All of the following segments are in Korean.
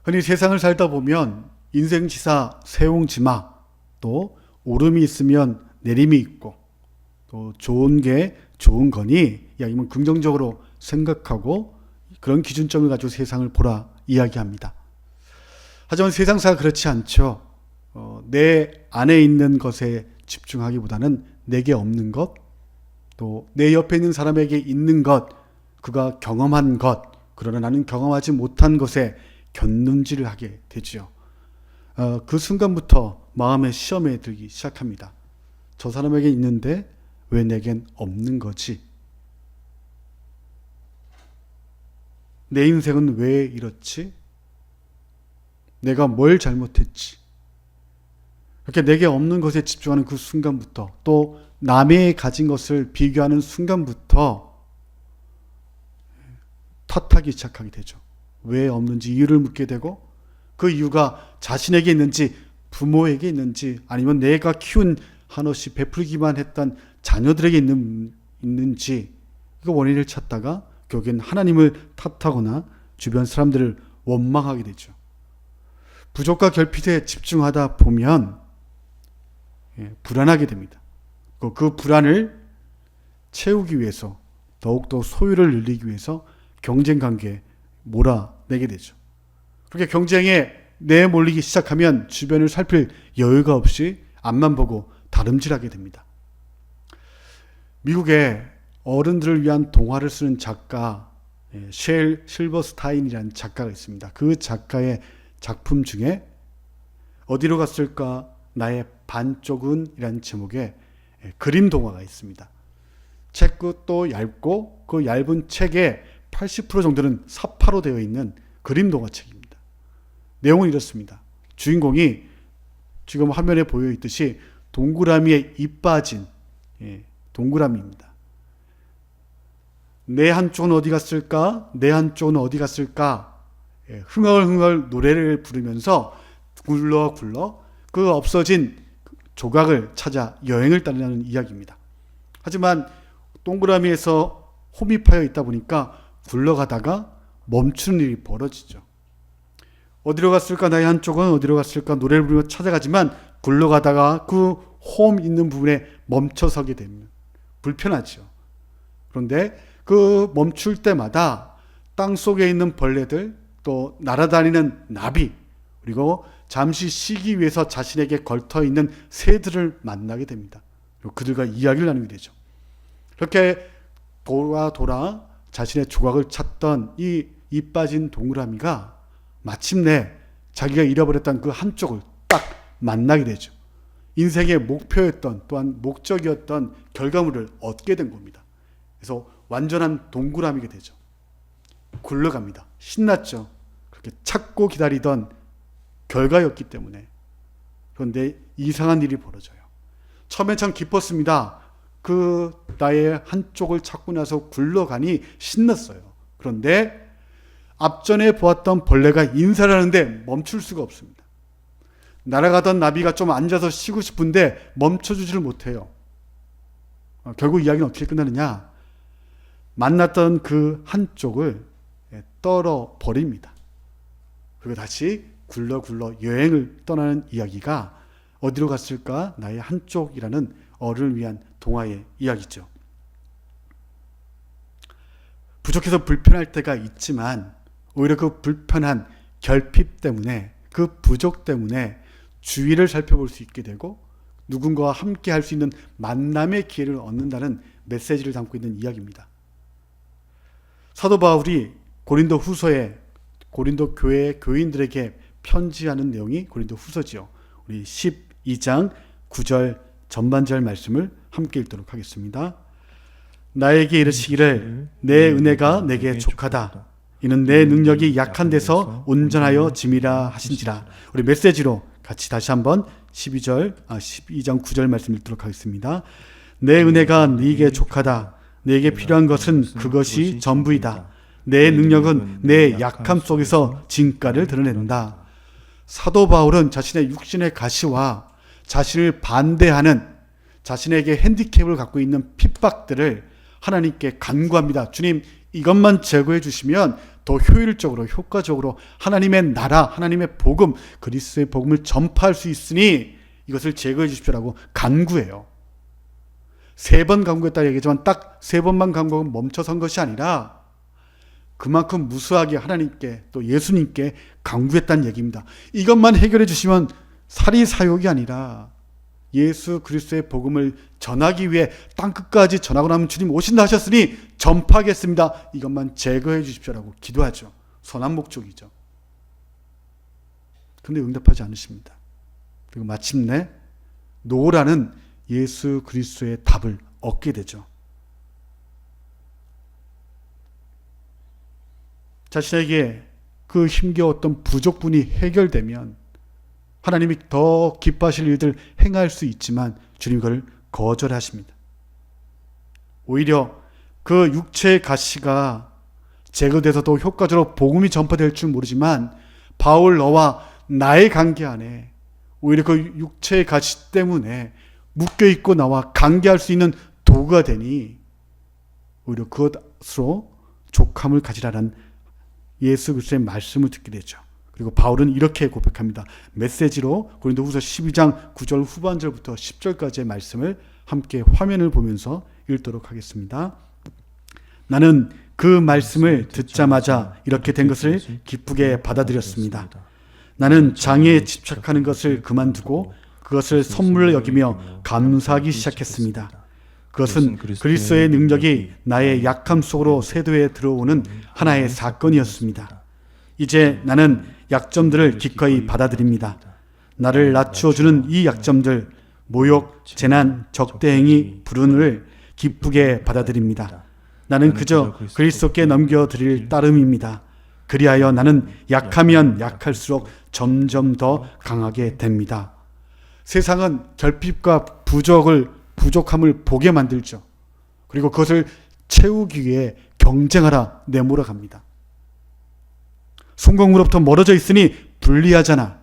흔히 세상을 살다 보면 인생지사 세옹지마, 또 오름이 있으면 내림이 있고, 또 좋은 게 좋은 거니 이야기면 긍정적으로 생각하고 그런 기준점을 가지고 세상을 보라 이야기합니다. 하지만 세상사가 그렇지 않죠. 내 안에 있는 것에 집중하기보다는 내게 없는 것, 또 내 옆에 있는 사람에게 있는 것, 그가 경험한 것, 그러나 나는 경험하지 못한 것에 견눈질을 하게 되지요. 그 순간부터 마음의 시험에 들기 시작합니다. 저 사람에게 있는데 왜 내겐 없는 거지? 내 인생은 왜 이렇지? 내가 뭘 잘못했지? 이렇게 내게 없는 것에 집중하는 그 순간부터, 또 남의 가진 것을 비교하는 순간부터 탓하기 시작하게 되죠. 왜 없는지 이유를 묻게 되고, 그 이유가 자신에게 있는지 부모에게 있는지 아니면 내가 키운 한없이 베풀기만 했던 자녀들에게 있는지, 그 원인을 찾다가 결국엔 하나님을 탓하거나 주변 사람들을 원망하게 되죠. 부족과 결핍에 집중하다 보면 불안하게 됩니다. 그 불안을 채우기 위해서, 더욱더 소유를 늘리기 위해서 경쟁관계에 몰아내게 되죠. 그렇게 경쟁에 내몰리기 시작하면 주변을 살필 여유가 없이 앞만 보고 다름질하게 됩니다. 미국에 어른들을 위한 동화를 쓰는 작가 쉘 실버스타인이라는 작가가 있습니다. 그 작가의 작품 중에 어디로 갔을까 나의 반쪽은 이라는 제목의 그림 동화가 있습니다. 책 끝도 얇고 그 얇은 책의 80% 정도는 사파로 되어 있는 그림 동화책입니다. 내용은 이렇습니다. 주인공이 지금 화면에 보여 있듯이 동그라미에 입 빠진 동그라미입니다. 내 한쪽은 어디 갔을까? 내 한쪽은 어디 갔을까? 흥얼흥얼 노래를 부르면서 굴러 그 없어진 조각을 찾아 여행을 떠나는 이야기입니다. 하지만 동그라미에서 홈이 파여 있다 보니까 굴러가다가 멈추는 일이 벌어지죠. 어디로 갔을까? 나의 한쪽은 어디로 갔을까? 노래를 부르며 찾아가지만 굴러가다가 그 홈 있는 부분에 멈춰서게 되면 불편하죠. 그런데 그 멈출 때마다 땅 속에 있는 벌레들, 또 날아다니는 나비, 그리고 잠시 쉬기 위해서 자신에게 걸터 있는 새들을 만나게 됩니다. 그리고 그들과 이야기를 나누게 되죠. 그렇게 돌아 자신의 조각을 찾던 이 입 빠진 동그라미가 마침내 자기가 잃어버렸던 그 한쪽을 딱 만나게 되죠. 인생의 목표였던, 또한 목적이었던 결과물을 얻게 된 겁니다. 그래서 완전한 동그라미가 되죠. 굴러갑니다. 신났죠. 그렇게 찾고 기다리던 결과였기 때문에. 그런데 이상한 일이 벌어져요. 처음엔 참 기뻤습니다. 그 나의 한쪽을 찾고 나서 굴러가니 신났어요. 그런데 앞전에 보았던 벌레가 인사를 하는데 멈출 수가 없습니다. 날아가던 나비가 좀 앉아서 쉬고 싶은데 멈춰주지를 못해요. 결국 이야기는 어떻게 끝나느냐? 만났던 그 한쪽을 떨어버립니다. 그리고 다시 굴러 여행을 떠나는 이야기가 어디로 갔을까? 나의 한쪽이라는 어른을 위한 동화의 이야기죠. 부족해서 불편할 때가 있지만 오히려 그 불편한 결핍 때문에, 그 부족 때문에 주위를 살펴볼 수 있게 되고 누군가와 함께 할 수 있는 만남의 기회를 얻는다는 메시지를 담고 있는 이야기입니다. 사도 바울이 고린도 후서에 고린도 교회 교인들에게 편지하는 내용이 고린도 후서지요. 우리 12장 9절 전반절 말씀을 함께 읽도록 하겠습니다. 나에게 이르시기를 내 은혜가 내게 족하다. 이는 내 능력이 약한 데서 온전하여 짐이라 하신지라. 우리 메시지로 같이 다시 한번 12장 9절 말씀 읽도록 하겠습니다. 내 은혜가 네게 족하다. 네게 필요한 것은 그것이 전부이다. 내 능력은 내 약함 속에서 진가를 드러낸다. 사도 바울은 자신의 육신의 가시와 자신을 반대하는, 자신에게 핸디캡을 갖고 있는 핍박들을 하나님께 간구합니다. 주님, 이것만 제거해 주시면 더 효율적으로 효과적으로 하나님의 나라, 하나님의 복음, 그리스도의 복음을 전파할 수 있으니 이것을 제거해 주십시오라고 간구해요. 3번 간구했다 얘기하지만 딱 3번만 간구하고 멈춰선 것이 아니라 그만큼 무수하게 하나님께 또 예수님께 간구했다는 얘기입니다. 이것만 해결해 주시면 사리사욕이 아니라 예수 그리스도의 복음을 전하기 위해 땅끝까지 전하고 나면 주님 오신다 하셨으니 전파하겠습니다. 이것만 제거해 주십시오라고 기도하죠. 선한 목적이죠. 그런데 응답하지 않으십니다. 그리고 마침내 노라는 예수 그리스도의 답을 얻게 되죠. 자신에게 그 힘겨웠던 부족분이 해결되면 하나님이 더 기뻐하실 일들 행할 수 있지만 주님 그걸 거절하십니다. 오히려 그 육체의 가시가 제거돼서 더 효과적으로 복음이 전파될 줄 모르지만 바울 너와 나의 관계 안에 오히려 그 육체의 가시 때문에 묶여있고 나와 관계할 수 있는 도구가 되니 오히려 그것으로 족함을 가지라는 예수 그리스도의 말씀을 듣게 되죠. 그리고 바울은 이렇게 고백합니다. 메시지로 고린도후서 12장 9절 후반절부터 10절까지의 말씀을 함께 화면을 보면서 읽도록 하겠습니다. 나는 그 말씀을 듣자마자 이렇게 된 것을 기쁘게 받아들였습니다. 나는 장애에 집착하는 것을 그만두고 그것을 선물로 여기며 감사하기 시작했습니다. 그것은 그리스도의 능력이 나의 약함 속으로 세도에 들어오는 하나의 사건이었습니다. 이제 나는 약점들을 기꺼이 받아들입니다. 나를 낮추어주는 이 약점들, 모욕, 재난, 적대행위, 불운을 기쁘게 받아들입니다. 나는 그저 그리스도께 넘겨드릴 따름입니다. 그리하여 나는 약하면 약할수록 점점 더 강하게 됩니다. 세상은 결핍과 부족함을 보게 만들죠. 그리고 그것을 채우기 위해 경쟁하라 내몰아 갑니다. 성공으로부터 멀어져 있으니 불리하잖아.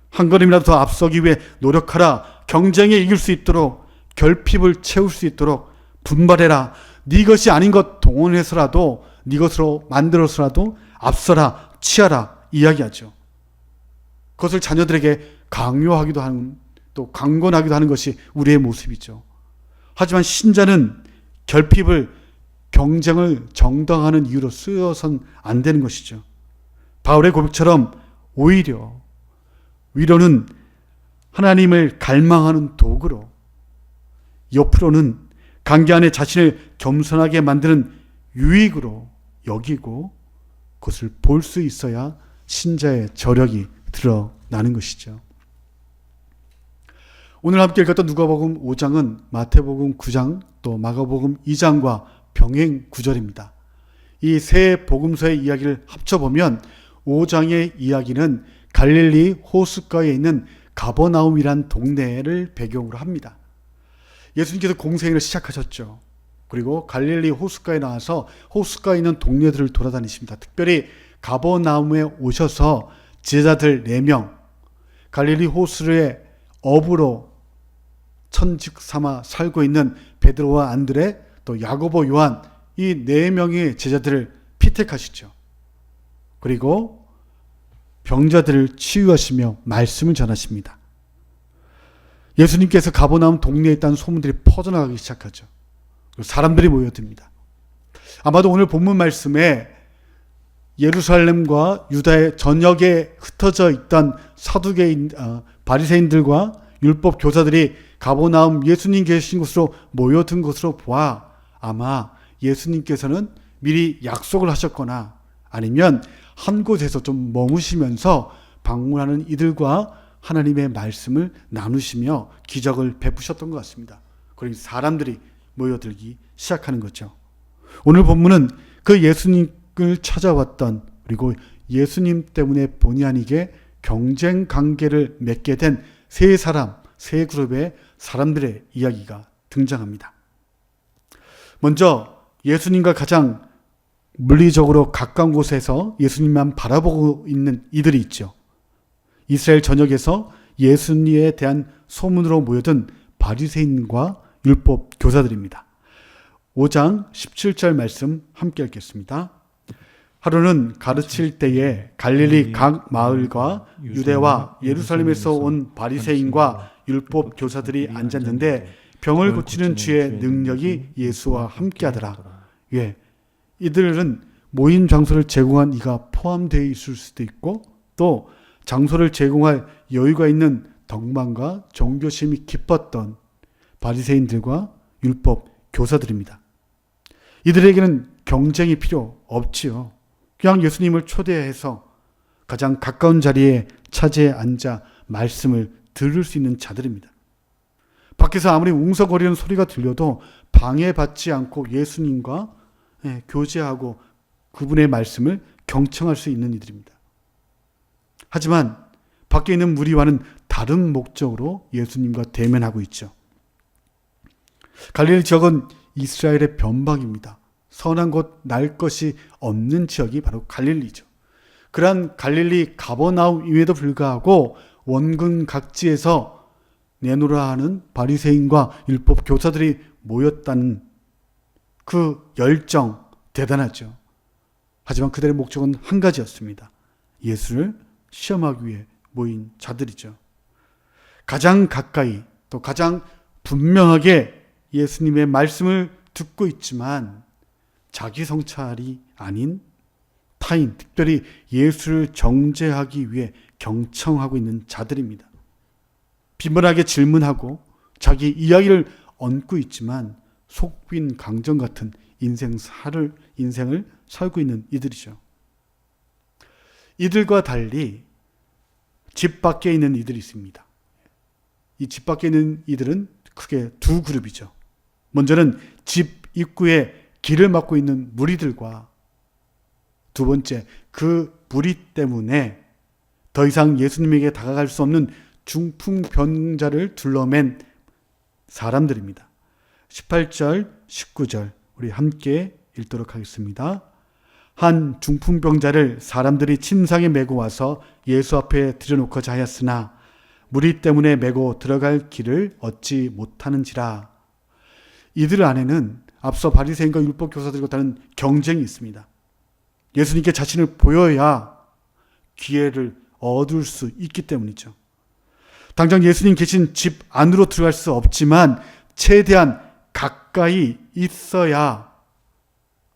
한 걸음이라도 더 앞서기 위해 노력하라. 경쟁에 이길 수 있도록, 결핍을 채울 수 있도록 분발해라. 네 것이 아닌 것 동원해서라도, 네 것으로 만들어서라도 앞서라, 취하라 이야기하죠. 그것을 자녀들에게 강요하기도 하는, 또 강권하기도 하는 것이 우리의 모습이죠. 하지만 신자는 결핍을, 경쟁을 정당화하는 이유로 쓰여선 안 되는 것이죠. 바울의 고백처럼 오히려 위로는 하나님을 갈망하는 도구로, 옆으로는 관계 안에 자신을 겸손하게 만드는 유익으로 여기고 그것을 볼 수 있어야 신자의 저력이 드러나는 것이죠. 오늘 함께 읽었던 누가복음 5장은 마태복음 9장 또 마가복음 2장과 병행 구절입니다. 이 세 복음서의 이야기를 합쳐보면 5장의 이야기는 갈릴리 호숫가에 있는 가버나움이란 동네를 배경으로 합니다. 예수님께서 공생애를 시작하셨죠. 그리고 갈릴리 호숫가에 나와서 호숫가에 있는 동네들을 돌아다니십니다. 특별히 가버나움에 오셔서 제자들 4명, 갈릴리 호수의 어부로 천직 삼아 살고 있는 베드로와 안드레, 또 야고보, 요한 이 4명의 제자들을 피택하시죠. 그리고 병자들을 치유하시며 말씀을 전하십니다. 예수님께서 가버나움 동네에 있다는 소문들이 퍼져나가기 시작하죠. 사람들이 모여듭니다. 아마도 오늘 본문 말씀에 예루살렘과 유다의 전역에 흩어져 있던 사두개인, 바리새인들과 율법 교사들이 가버나움 예수님 계신 곳으로 모여든 것으로 보아 아마 예수님께서는 미리 약속을 하셨거나 아니면 한 곳에서 좀 머무시면서 방문하는 이들과 하나님의 말씀을 나누시며 기적을 베푸셨던 것 같습니다. 그러니 사람들이 모여들기 시작하는 거죠. 오늘 본문은 그 예수님을 찾아왔던, 그리고 예수님 때문에 본의 아니게 경쟁 관계를 맺게 된 세 사람, 세 그룹의 사람들의 이야기가 등장합니다. 먼저 예수님과 가장 물리적으로 가까운 곳에서 예수님만 바라보고 있는 이들이 있죠. 이스라엘 전역에서 예수님에 대한 소문으로 모여든 바리새인과 율법 교사들입니다. 5장 17절 말씀 함께 읽겠습니다. 하루는 가르칠 때에 갈릴리 각 마을과 유대와 예루살렘에서 온 바리새인과 율법 교사들이 앉았는데 병을 고치는 주의 능력이 예수와 함께하더라. 예, 이들은 모인 장소를 제공한 이가 포함되어 있을 수도 있고 또 장소를 제공할 여유가 있는 덕망과 종교심이 깊었던 바리새인들과 율법 교사들입니다. 이들에게는 경쟁이 필요 없지요. 그냥 예수님을 초대해서 가장 가까운 자리에 차지해 앉아 말씀을 들을 수 있는 자들입니다. 밖에서 아무리 웅성거리는 소리가 들려도 방해받지 않고 예수님과 교제하고 그분의 말씀을 경청할 수 있는 이들입니다. 하지만 밖에 있는 무리와는 다른 목적으로 예수님과 대면하고 있죠. 갈릴리 지역은 이스라엘의 변방입니다. 선한 곳 날 것이 없는 지역이 바로 갈릴리죠. 그러한 갈릴리 가버나움임에도 불구하고 원근 각지에서 내노라 하는 바리새인과 율법 교사들이 모였다는 그 열정 대단하죠. 하지만 그들의 목적은 한 가지였습니다. 예수를 시험하기 위해 모인 자들이죠. 가장 가까이 또 가장 분명하게 예수님의 말씀을 듣고 있지만 자기 성찰이 아닌 타인, 특별히 예수를 정죄하기 위해 경청하고 있는 자들입니다. 빈번하게 질문하고 자기 이야기를 얹고 있지만 속빈 강정 같은 인생을 살고 있는 이들이죠. 이들과 달리 집 밖에 있는 이들이 있습니다. 이 집 밖에 있는 이들은 크게 두 그룹이죠. 먼저는 집 입구에 길을 막고 있는 무리들과 두 번째, 그 무리 때문에 더 이상 예수님에게 다가갈 수 없는 중풍병자를 둘러맨 사람들입니다. 18절, 19절 우리 함께 읽도록 하겠습니다. 한 중풍병자를 사람들이 침상에 메고 와서 예수 앞에 들여놓고자 하였으나 무리 때문에 메고 들어갈 길을 얻지 못하는지라. 이들 안에는 앞서 바리새인과 율법 교사들과 다른 경쟁이 있습니다. 예수님께 자신을 보여야 기회를 얻을 수 있기 때문이죠. 당장 예수님 계신 집 안으로 들어갈 수 없지만 최대한 가까이 있어야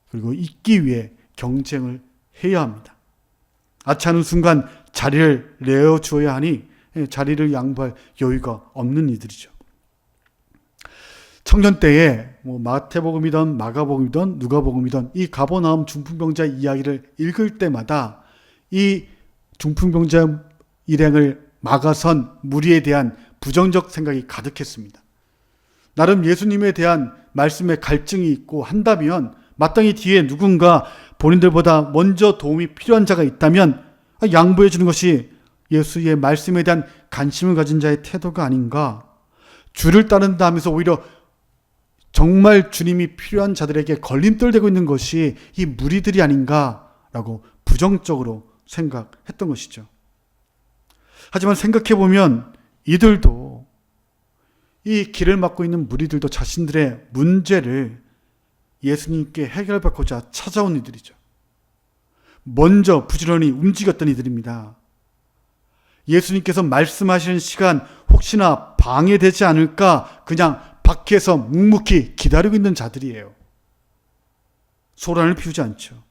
그리고 있기 위해 경쟁을 해야 합니다. 아차하는 순간 자리를 내어주어야 하니 자리를 양보할 여유가 없는 이들이죠. 청년 때에 마태복음이든 마가복음이든 누가복음이든 이 가버나움 중풍병자 이야기를 읽을 때마다 이 중풍병자 일행을 막아선 무리에 대한 부정적 생각이 가득했습니다. 나름 예수님에 대한 말씀에 갈증이 있고 한다면 마땅히 뒤에 누군가 본인들보다 먼저 도움이 필요한 자가 있다면 양보해 주는 것이 예수의 말씀에 대한 관심을 가진 자의 태도가 아닌가. 주를 따른다 하면서 오히려 정말 주님이 필요한 자들에게 걸림돌되고 있는 것이 이 무리들이 아닌가라고 부정적으로 생각했던 것이죠. 하지만 생각해보면 이들도 이 길을 막고 있는 무리들도 자신들의 문제를 예수님께 해결받고자 찾아온 이들이죠. 먼저 부지런히 움직였던 이들입니다. 예수님께서 말씀하시는 시간 혹시나 방해되지 않을까 그냥 밖에서 묵묵히 기다리고 있는 자들이에요. 소란을 피우지 않죠.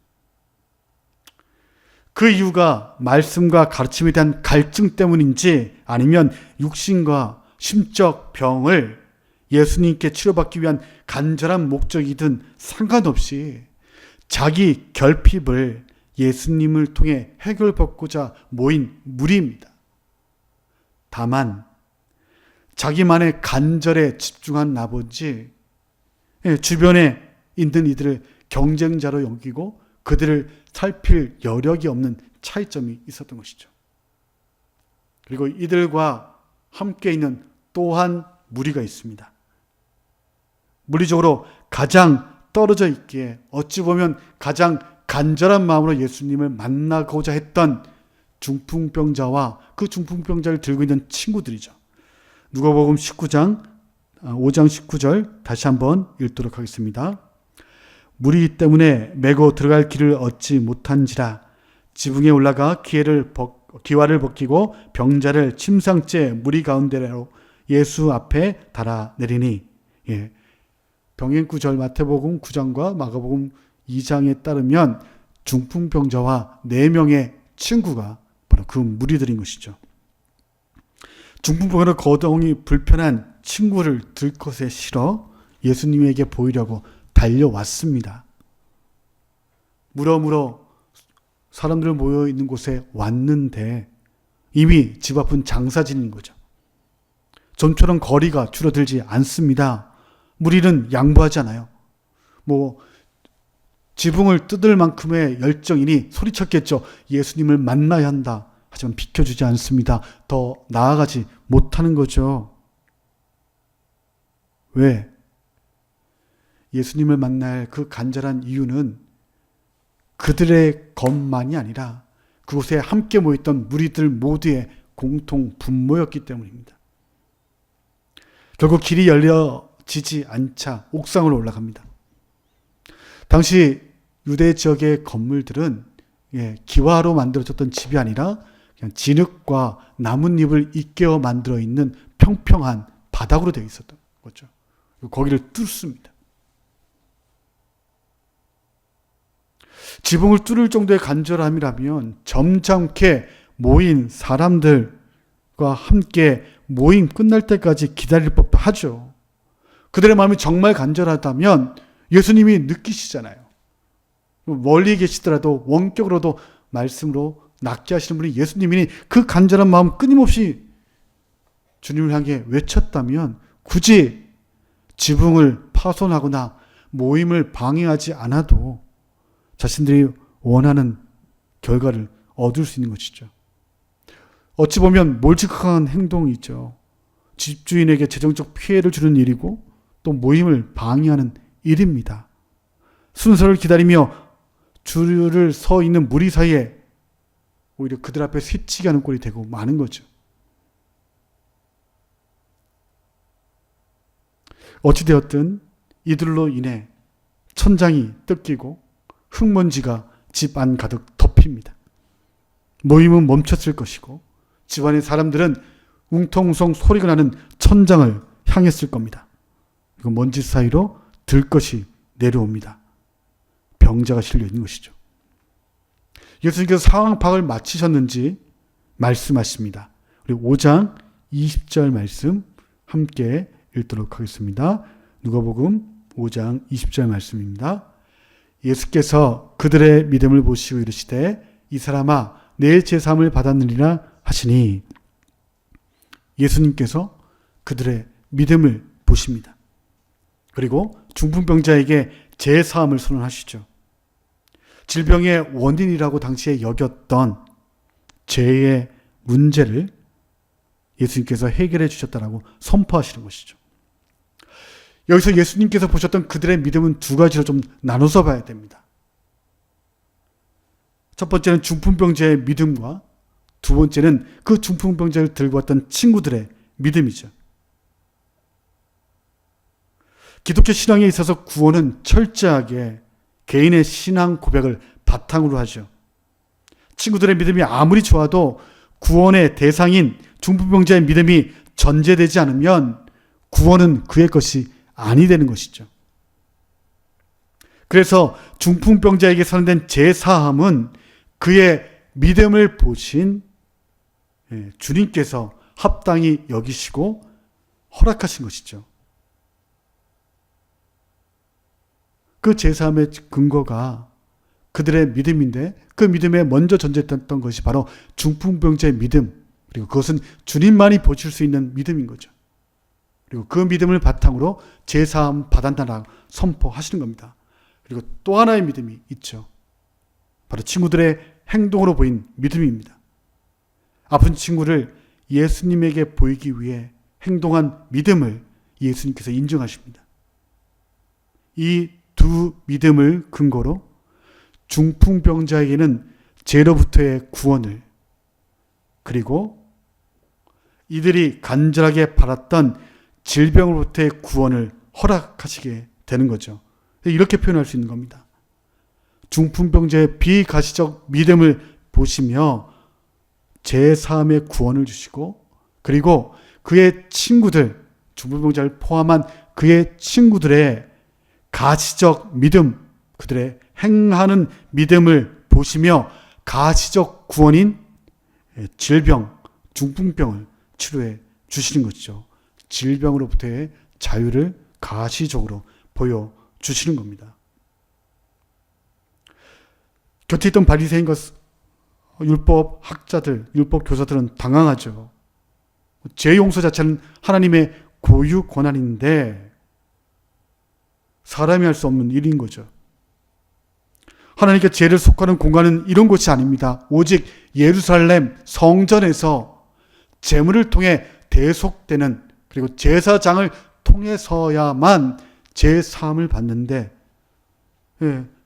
그 이유가 말씀과 가르침에 대한 갈증 때문인지 아니면 육신과 심적 병을 예수님께 치료받기 위한 간절한 목적이든 상관없이 자기 결핍을 예수님을 통해 해결받고자 모인 무리입니다. 다만 자기만의 간절에 집중한 나머지 주변에 있는 이들을 경쟁자로 여기고 그들을 살필 여력이 없는 차이점이 있었던 것이죠. 그리고 이들과 함께 있는 또한 무리가 있습니다. 물리적으로 가장 떨어져 있기에 어찌 보면 가장 간절한 마음으로 예수님을 만나고자 했던 중풍병자와 그 중풍병자를 들고 있는 친구들이죠. 누가복음 5장 19절 다시 한번 읽도록 하겠습니다. 무리 때문에 메고 들어갈 길을 얻지 못한지라 지붕에 올라가 기와를 벗기고 병자를 침상째 무리 가운데로 예수 앞에 달아내리니. 예. 병행구절 마태복음 9장과 마가복음 2장에 따르면 중풍병자와 4명의 친구가 바로 그 무리들인 것이죠. 중풍병자로 거동이 불편한 친구를 들것에 실어 예수님에게 보이려고 달려왔습니다. 물어물어 사람들 모여 있는 곳에 왔는데 이미 집 앞은 장사진인 거죠. 좀처럼 거리가 줄어들지 않습니다. 무리는 양보하잖아요. 지붕을 뜯을 만큼의 열정이니 소리쳤겠죠. 예수님을 만나야 한다. 하지만 비켜주지 않습니다. 더 나아가지 못하는 거죠. 왜? 예수님을 만날 그 간절한 이유는 그들의 것만이 아니라 그곳에 함께 모였던 무리들 모두의 공통 분모였기 때문입니다. 결국 길이 열려지지 않자 옥상으로 올라갑니다. 당시 유대 지역의 건물들은 기와로 만들어졌던 집이 아니라 그냥 진흙과 나뭇잎을 입겨 만들어 있는 평평한 바닥으로 되어 있었던 거죠. 거기를 뚫습니다. 지붕을 뚫을 정도의 간절함이라면 점잖게 모인 사람들과 함께 모임 끝날 때까지 기다릴 법도 하죠. 그들의 마음이 정말 간절하다면 예수님이 느끼시잖아요. 멀리 계시더라도 원격으로도 말씀으로 낫게 하시는 분이 예수님이니 그 간절한 마음 끊임없이 주님을 향해 외쳤다면 굳이 지붕을 파손하거나 모임을 방해하지 않아도 자신들이 원하는 결과를 얻을 수 있는 것이죠. 어찌 보면 몰직한 행동이죠. 집주인에게 재정적 피해를 주는 일이고 또 모임을 방해하는 일입니다. 순서를 기다리며 줄을 서 있는 무리 사이에 오히려 그들 앞에 스치게 하는 꼴이 되고 마는 거죠. 어찌되었든 이들로 인해 천장이 뜯기고 흙먼지가 집 안 가득 덮입니다. 모임은 멈췄을 것이고 집안의 사람들은 웅통웅성 소리가 나는 천장을 향했을 겁니다. 그 먼지 사이로 들것이 내려옵니다. 병자가 실려 있는 것이죠. 예수님께서 상황 파악을 마치셨는지 말씀하십니다. 우리 5장 20절 말씀 함께 읽도록 하겠습니다. 누가복음 5장 20절 말씀입니다. 예수께서 그들의 믿음을 보시고 이르시되 이 사람아 내 제사함을 받았느니라 하시니 예수님께서 그들의 믿음을 보십니다. 그리고 중풍병자에게 제사함을 선언하시죠. 질병의 원인이라고 당시에 여겼던 죄의 문제를 예수님께서 해결해 주셨다라고 선포하시는 것이죠. 여기서 예수님께서 보셨던 그들의 믿음은 두 가지로 좀 나눠서 봐야 됩니다. 첫 번째는 중풍병자의 믿음과 두 번째는 그 중풍병자를 들고 왔던 친구들의 믿음이죠. 기독교 신앙에 있어서 구원은 철저하게 개인의 신앙 고백을 바탕으로 하죠. 친구들의 믿음이 아무리 좋아도 구원의 대상인 중풍병자의 믿음이 전제되지 않으면 구원은 그의 것이 아니 되는 것이죠. 그래서 중풍병자에게 선언된 제사함은 그의 믿음을 보신 주님께서 합당히 여기시고 허락하신 것이죠. 그 제사함의 근거가 그들의 믿음인데 그 믿음에 먼저 전제됐던 것이 바로 중풍병자의 믿음, 그리고 그것은 주님만이 보실 수 있는 믿음인 거죠. 그리고 그 믿음을 바탕으로 제사함 받았다라고 선포하시는 겁니다. 그리고 또 하나의 믿음이 있죠. 바로 친구들의 행동으로 보인 믿음입니다. 아픈 친구를 예수님에게 보이기 위해 행동한 믿음을 예수님께서 인정하십니다. 이 두 믿음을 근거로 중풍병자에게는 죄로부터의 구원을, 그리고 이들이 간절하게 바랐던 질병으로부터의 구원을 허락하시게 되는 거죠. 이렇게 표현할 수 있는 겁니다. 중풍병자의 비가시적 믿음을 보시며 제3의 구원을 주시고, 그리고 그의 친구들, 중풍병자를 포함한 그의 친구들의 가시적 믿음, 그들의 행하는 믿음을 보시며 가시적 구원인 질병, 중풍병을 치료해 주시는 것이죠. 질병으로부터의 자유를 가시적으로 보여주시는 겁니다. 곁에 있던 바리새인과 율법 학자들, 율법 교사들은 당황하죠. 죄 용서 자체는 하나님의 고유 권한인데 사람이 할 수 없는 일인 거죠. 하나님께 죄를 속하는 공간은 이런 곳이 아닙니다. 오직 예루살렘 성전에서 제물을 통해 대속되는, 그리고 제사장을 통해서야만 죄 사함을 받는데,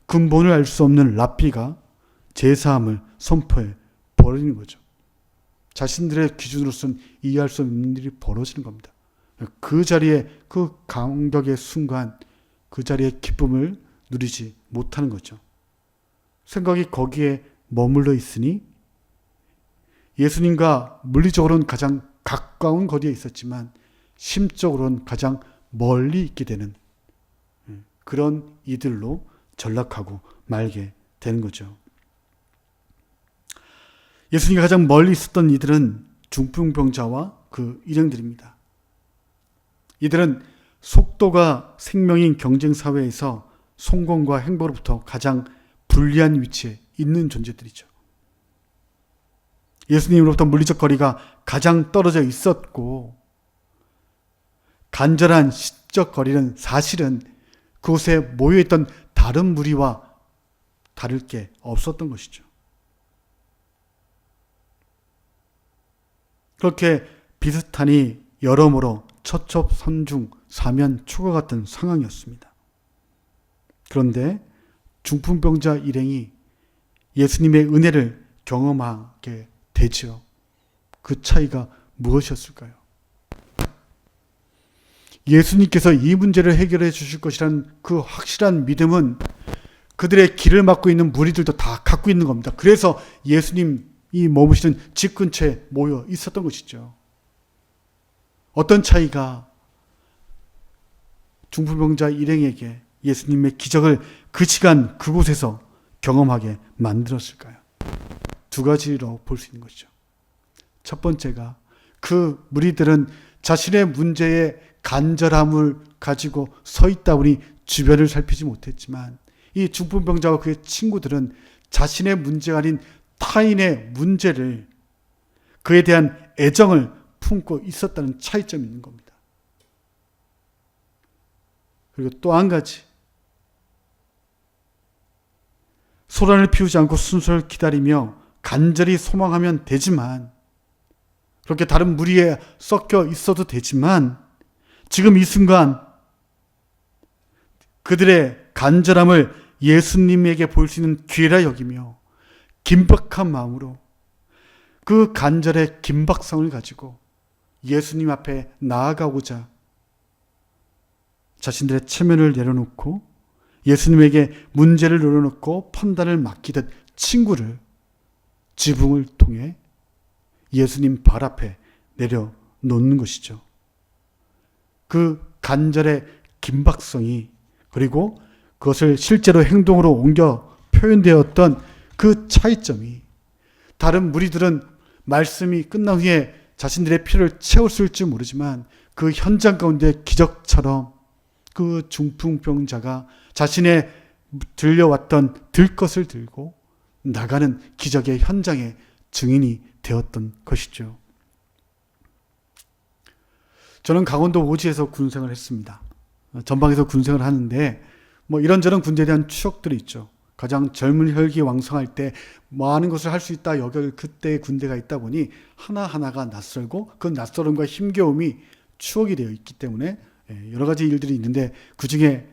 근본을 알 수 없는 랍비가 죄 사함을 선포해 버리는 거죠. 자신들의 기준으로서는 이해할 수 없는 일이 벌어지는 겁니다. 그 자리에, 그 감격의 순간, 그 자리에 기쁨을 누리지 못하는 거죠. 생각이 거기에 머물러 있으니 예수님과 물리적으로는 가장 가까운 거리에 있었지만 심적으로는 가장 멀리 있게 되는 그런 이들로 전락하고 말게 되는 거죠. 예수님과 가장 멀리 있었던 이들은 중풍병자와 그 일행들입니다. 이들은 속도가 생명인 경쟁 사회에서 성공과 행복으로부터 가장 불리한 위치에 있는 존재들이죠. 예수님으로부터 물리적 거리가 가장 떨어져 있었고, 간절한 시적 거리는 사실은 그곳에 모여있던 다른 무리와 다를 게 없었던 것이죠. 그렇게 비슷하니 여러모로 처첩선중 사면초가 같은 상황이었습니다. 그런데 중풍병자 일행이 예수님의 은혜를 경험하게 되죠. 그 차이가 무엇이었을까요? 예수님께서 이 문제를 해결해 주실 것이라는 그 확실한 믿음은 그들의 길을 막고 있는 무리들도 다 갖고 있는 겁니다. 그래서 예수님이 머무시는 집 근처에 모여 있었던 것이죠. 어떤 차이가 중풍병자 일행에게 예수님의 기적을 그 시간 그곳에서 경험하게 만들었을까요? 두 가지로 볼 수 있는 것이죠. 첫 번째가 그 무리들은 자신의 문제에 간절함을 가지고 서 있다 보니 주변을 살피지 못했지만, 이 중풍병자와 그의 친구들은 자신의 문제가 아닌 타인의 문제를, 그에 대한 애정을 품고 있었다는 차이점이 있는 겁니다. 그리고 또 한 가지, 소란을 피우지 않고 순서를 기다리며 간절히 소망하면 되지만, 그렇게 다른 무리에 섞여 있어도 되지만, 지금 이 순간 그들의 간절함을 예수님에게 보일 수 있는 기회라 여기며 긴박한 마음으로 그 간절의 긴박성을 가지고 예수님 앞에 나아가고자 자신들의 체면을 내려놓고 예수님에게 문제를 내려놓고 판단을 맡기듯 친구를 지붕을 통해 예수님 발 앞에 내려놓는 것이죠. 그 간절의 긴박성이, 그리고 그것을 실제로 행동으로 옮겨 표현되었던 그 차이점이, 다른 무리들은 말씀이 끝난 후에 자신들의 필요를 채웠을지 모르지만 그 현장 가운데 기적처럼 그 중풍병자가 자신의 들려왔던 들것을 들고 나가는 기적의 현장의 증인이 되었던 것이죠. 저는 강원도 오지에서 군생을 했습니다. 전방에서 군생을 하는데 이런저런 군대에 대한 추억들이 있죠. 가장 젊은 혈기 왕성할 때 많은 것을 할 수 있다 여길 그때의 군대가 있다 보니 하나하나가 낯설고 그 낯설음과 힘겨움이 추억이 되어 있기 때문에 여러 가지 일들이 있는데, 그중에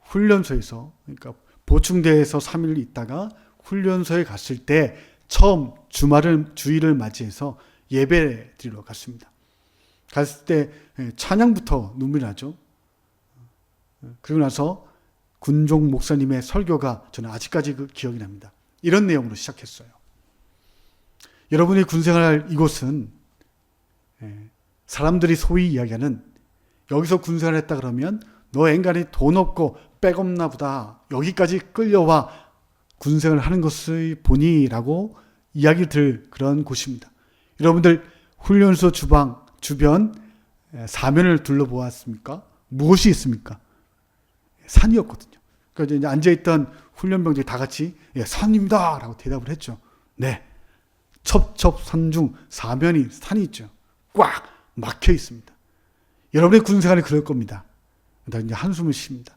훈련소에서, 그러니까 보충대에서 3일 있다가 훈련소에 갔을 때 처음 주일을 맞이해서 예배 드리러 갔습니다. 갔을 때 찬양부터 눈물이 나죠. 그리고 나서 군종 목사님의 설교가 저는 아직까지 그 기억이 납니다. 이런 내용으로 시작했어요. 여러분이 군생활할 이곳은 사람들이 소위 이야기하는, 여기서 군생활을 했다 그러면 너 인간이 돈 없고 백 없나 보다, 여기까지 끌려와 군생활을 하는 것의 본이라고 이야기 들 그런 곳입니다. 여러분들 훈련소 주변 사면을 둘러보았습니까? 무엇이 있습니까? 산이었거든요. 그래서 이제 앉아있던 훈련병들이 다 같이 산입니다 라고 대답을 했죠. 네, 첩첩산중 사면이 산이 있죠. 꽉 막혀 있습니다. 여러분의 군생활이 그럴 겁니다. 이제 한숨을 쉽니다.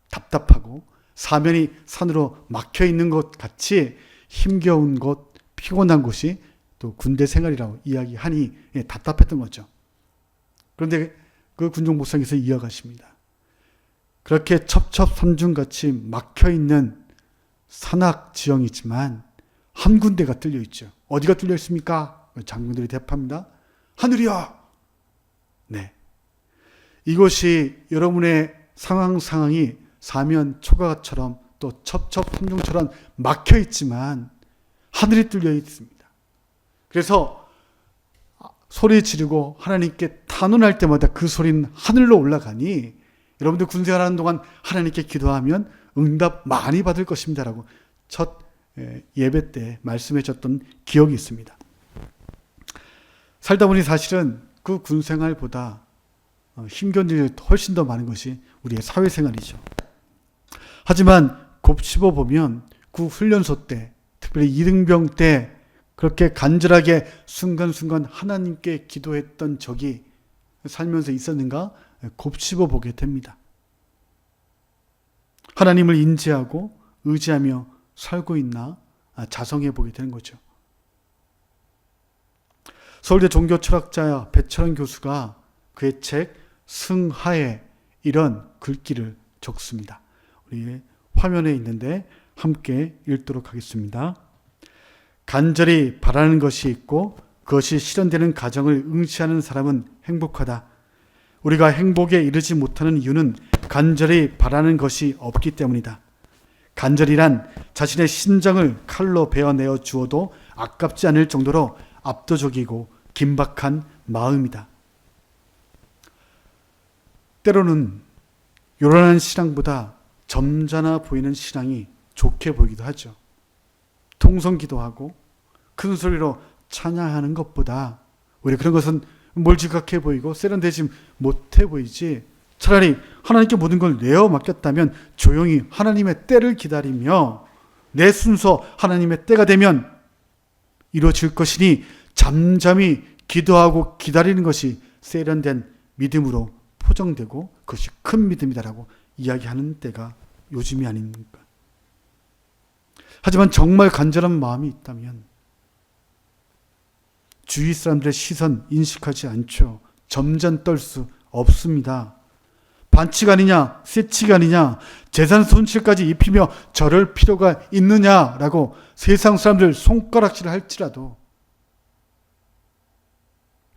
답답하고 사면이 산으로 막혀 있는 것 같이 힘겨운 곳, 피곤한 곳이 또 군대 생활이라고 이야기하니 답답했던 거죠. 그런데 그 군종 목사님께서 이어가십니다. 그렇게 첩첩산중같이 막혀있는 산악 지형이지만 한 군데가 뚫려 있죠. 어디가 뚫려 있습니까? 장군들이 대답합니다. 하늘이야. 네, 이것이 여러분의 상황이 사면 초가처럼 또 첩첩산중처럼 막혀 있지만 하늘이 뚫려 있습니다. 그래서 소리 지르고 하나님께 탄원할 때마다 그 소리는 하늘로 올라가니 여러분들 군생활하는 동안 하나님께 기도하면 응답 많이 받을 것입니다라고 첫 예배 때 말씀해 줬던 기억이 있습니다. 살다 보니 사실은 그 군생활보다 힘겨운 일이 훨씬 더 많은 것이 우리의 사회생활이죠. 하지만 곱씹어 보면 그 훈련소 때, 특별히 이등병 때 그렇게 간절하게 순간순간 하나님께 기도했던 적이 살면서 있었는가 곱씹어 보게 됩니다. 하나님을 인지하고 의지하며 살고 있나 자성해 보게 되는 거죠. 서울대 종교철학자 배철원 교수가 그의 책 승하에 이런 글귀를 적습니다. 우리 화면에 있는데 함께 읽도록 하겠습니다. 간절히 바라는 것이 있고 그것이 실현되는 과정을 응시하는 사람은 행복하다. 우리가 행복에 이르지 못하는 이유는 간절히 바라는 것이 없기 때문이다. 간절이란 자신의 심장을 칼로 베어내어 주어도 아깝지 않을 정도로 압도적이고 긴박한 마음이다. 때로는 요란한 신앙보다 점잖아 보이는 신앙이 좋게 보이기도 하죠. 통성기도 하고 큰 소리로 찬양하는 것보다 오히려 그런 것은 몰지각해 보이고 세련되지 못해 보이지, 차라리 하나님께 모든 걸 내어 맡겼다면 조용히 하나님의 때를 기다리며 내 순서 하나님의 때가 되면 이루어질 것이니 잠잠히 기도하고 기다리는 것이 세련된 믿음으로 포장되고 그것이 큰 믿음이다라고 이야기하는 때가 요즘이 아닙니까? 하지만 정말 간절한 마음이 있다면 주위 사람들의 시선 인식하지 않죠. 점잖 떨 수 없습니다. 반칙 아니냐, 세칙 아니냐, 재산 손실까지 입히며 저럴 필요가 있느냐라고 세상 사람들 손가락질 할지라도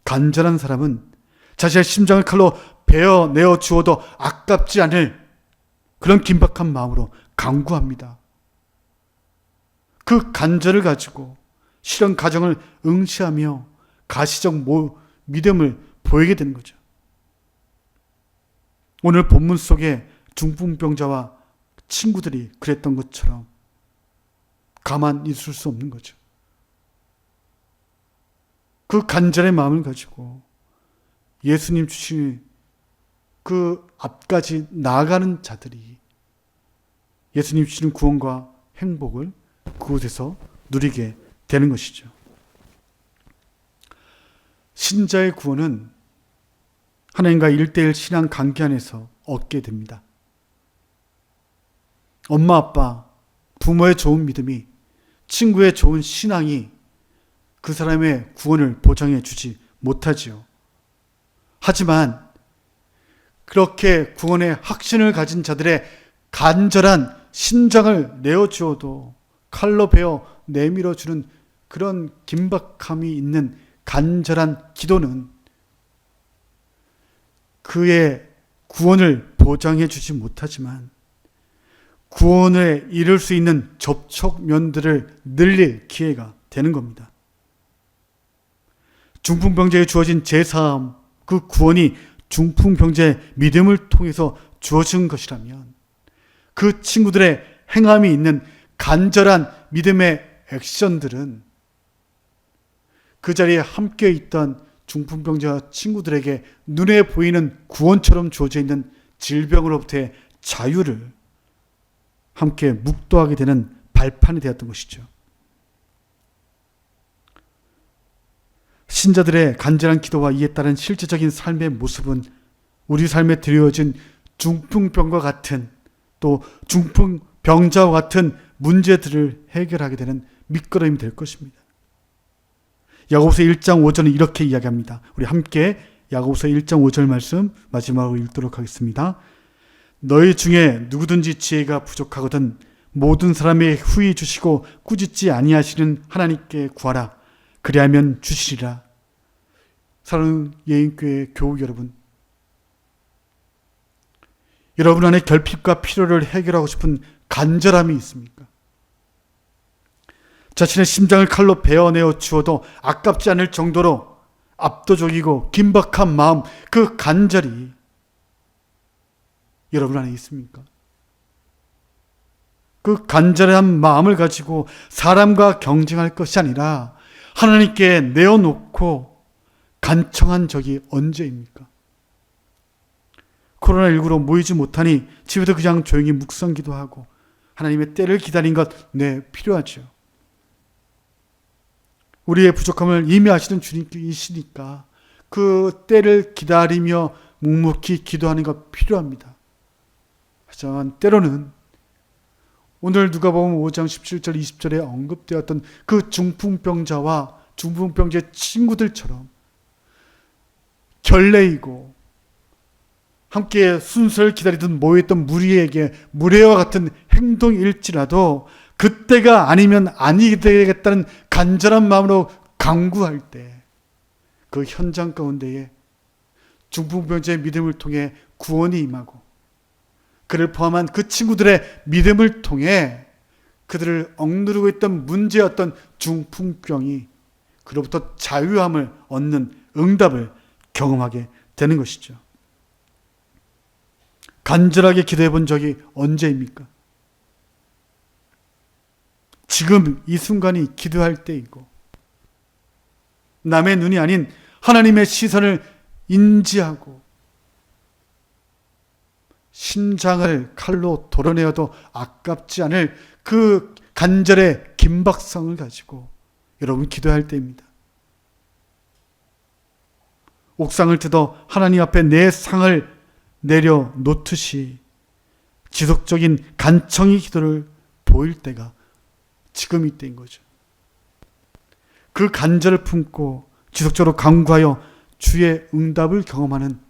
간절한 사람은 자신의 심장을 칼로 베어내어 주어도 아깝지 않을 그런 긴박한 마음으로 간구합니다. 그 간절을 가지고 실현 과정을 응시하며 가시적 믿음을 보이게 되는 거죠. 오늘 본문 속에 중풍병자와 친구들이 그랬던 것처럼 가만 있을 수 없는 거죠. 그 간절의 마음을 가지고 예수님 주신 그 앞까지 나아가는 자들이 예수님 주시는 구원과 행복을 그곳에서 누리게 되는 것이죠. 신자의 구원은 하나님과 1:1 신앙 관계 안에서 얻게 됩니다. 엄마, 아빠, 부모의 좋은 믿음이, 친구의 좋은 신앙이 그 사람의 구원을 보장해 주지 못하지요. 하지만 그렇게 구원의 확신을 가진 자들의 간절한 심장을 내어주어도 칼로 베어 내밀어주는 그런 긴박함이 있는 간절한 기도는 그의 구원을 보장해 주지 못하지만 구원에 이를 수 있는 접촉면들을 늘릴 기회가 되는 겁니다. 중풍병자에 주어진 제사함, 그 구원이 중풍병자의 믿음을 통해서 주어진 것이라면 그 친구들의 행함이 있는 간절한 믿음의 액션들은 그 자리에 함께 있던 중풍병자 친구들에게 눈에 보이는 구원처럼 주어져 있는 질병으로부터의 자유를 함께 묵도하게 되는 발판이 되었던 것이죠. 신자들의 간절한 기도와 이에 따른 실제적인 삶의 모습은 우리 삶에 드려진 중풍병과 같은 또 중풍병자와 같은 문제들을 해결하게 되는 밑거름이 될 것입니다. 야고보서 1장 5절은 이렇게 이야기합니다. 우리 함께 야고보서 1장 5절 말씀 마지막으로 읽도록 하겠습니다. 너희 중에 누구든지 지혜가 부족하거든 모든 사람의 후히 주시고 꾸짖지 아니하시는 하나님께 구하라. 그리하면 주시리라. 사랑하는 예인교회 교우 여러분, 여러분 안에 결핍과 필요를 해결하고 싶은 간절함이 있습니까? 자신의 심장을 칼로 베어내어 주어도 아깝지 않을 정도로 압도적이고 긴박한 마음, 그 간절이 여러분 안에 있습니까? 그 간절한 마음을 가지고 사람과 경쟁할 것이 아니라 하나님께 내어놓고 간청한 적이 언제입니까? 코로나19로 모이지 못하니 집에서 그냥 조용히 묵상 기도하고 하나님의 때를 기다린 것, 네, 필요하죠. 우리의 부족함을 이미 아시는 주님이시니까 그 때를 기다리며 묵묵히 기도하는 것 필요합니다. 하지만 때로는 오늘 누가복음 5장 17절 20절에 언급되었던 그 중풍병자와 중풍병자의 친구들처럼 결례이고 함께 순서를 기다리던 모였던 무리에게 무례와 같은 행동일지라도 그때가 아니면 아니게 되겠다는 간절한 마음으로 강구할 때 그 현장 가운데에 중풍병자의 믿음을 통해 구원이 임하고 그를 포함한 그 친구들의 믿음을 통해 그들을 억누르고 있던 문제였던 중풍병이 그로부터 자유함을 얻는 응답을 경험하게 되는 것이죠. 간절하게 기도해 본 적이 언제입니까? 지금 이 순간이 기도할 때이고 남의 눈이 아닌 하나님의 시선을 인지하고 심장을 칼로 도려내어도 아깝지 않을 그 간절의 긴박성을 가지고 여러분 기도할 때입니다. 옥상을 뜯어 하나님 앞에 내 상을 내려놓듯이 지속적인 간청의 기도를 보일 때가 지금 이때인 거죠. 그 간절을 품고 지속적으로 간구하여 주의 응답을 경험하는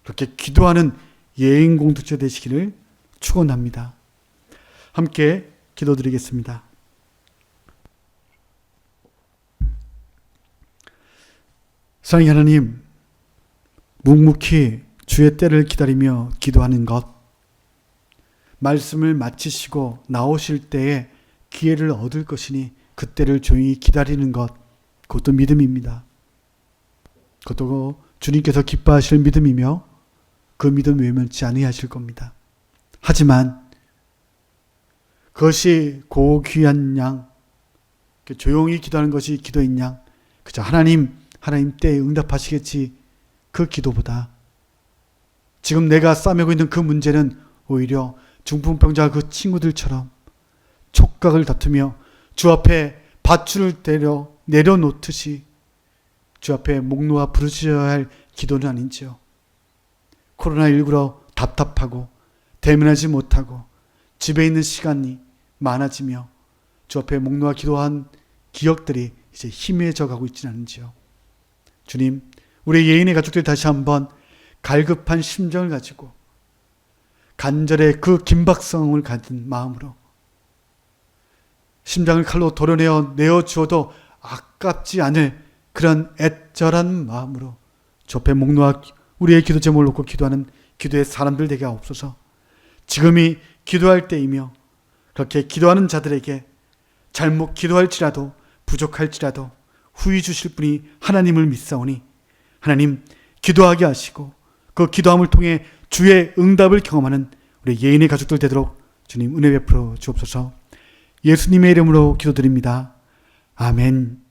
그렇게 기도하는 예인 공동체 되시기를 축원합니다. 함께 기도드리겠습니다. 사랑의 하나님, 묵묵히 주의 때를 기다리며 기도하는 것, 말씀을 마치시고 나오실 때에 기회를 얻을 것이니 그때를 조용히 기다리는 것, 그것도 믿음입니다. 그것도 주님께서 기뻐하실 믿음이며 그 믿음 외면치 아니하실 겁니다. 하지만 그것이 고귀한 양, 조용히 기도하는 것이 기도인 양, 그저 하나님 때에 응답하시겠지, 그 기도보다 지금 내가 싸매고 있는 그 문제는 오히려 중풍병자 그 친구들처럼 촉각을 다투며 주 앞에 밧줄을 내려놓듯이 주 앞에 목 놓아 부르셔야 할 기도는 아닌지요. 코로나19로 답답하고 대면하지 못하고 집에 있는 시간이 많아지며 주 앞에 목 놓아 기도한 기억들이 이제 희미해져 가고 있지는 않은지요. 주님, 우리 예인의 가족들이 다시 한번 갈급한 심정을 가지고 간절의 그 긴박성을 가진 마음으로 심장을 칼로 도려내어 주어도 아깝지 않을 그런 애절한 마음으로 주 앞에 목 놓아 우리의 기도 제목을 놓고 기도하는 기도의 사람들 되게 하옵소서. 지금이 기도할 때이며 그렇게 기도하는 자들에게 잘못 기도할지라도 부족할지라도 후히 주실 분이 하나님을 믿사오니 하나님 기도하게 하시고 그 기도함을 통해 주의 응답을 경험하는 우리 예인의 가족들 되도록 주님 은혜 베풀어 주옵소서. 예수님의 이름으로 기도드립니다. 아멘.